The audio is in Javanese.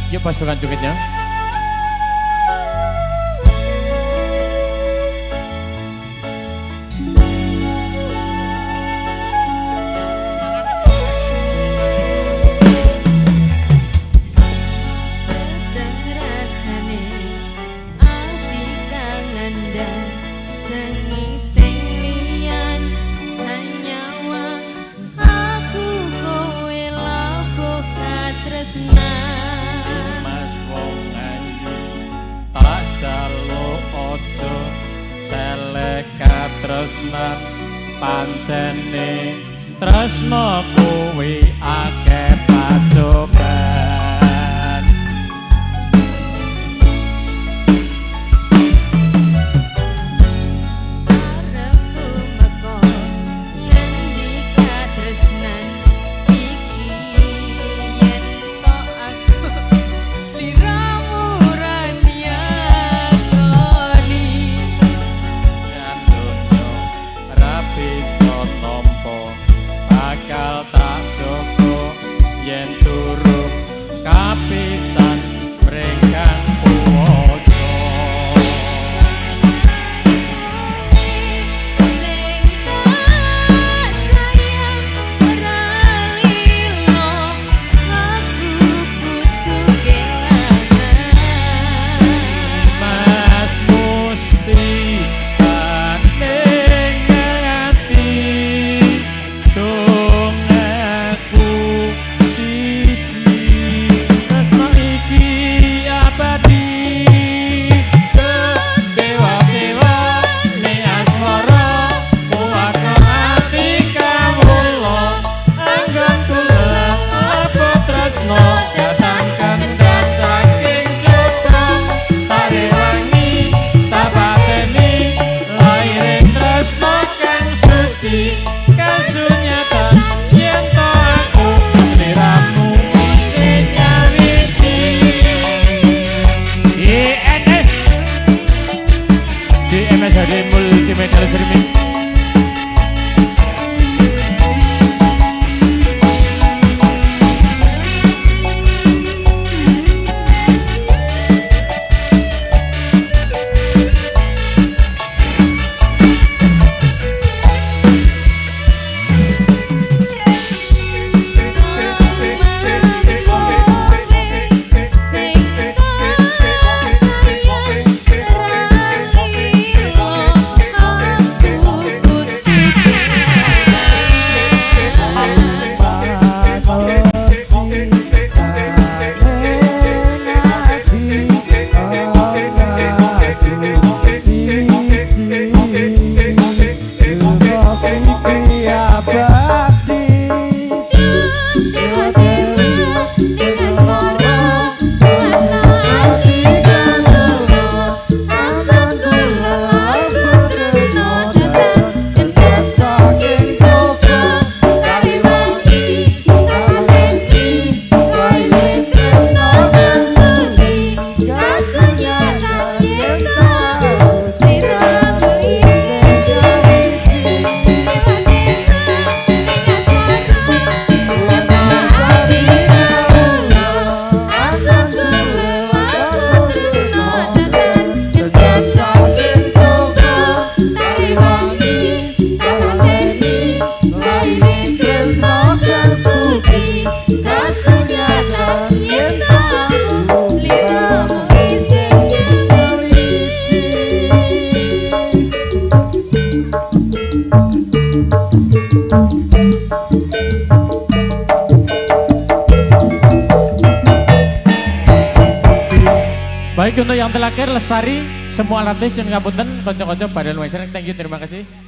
Yuk pasukan jogetnya. Tresnan pancene tresno kuwi akeh pacoban arepku meko yen dika tresnan iki yen tok aku liramu rania koni bisa nompo bakal tak joko yen turun kapisan mrenggang puasa Multimedia streaming. Baik, untuk yang terakhir Lestari, semua artis yang ngapunten konco-konco pada lumayan. Thank you, terima kasih.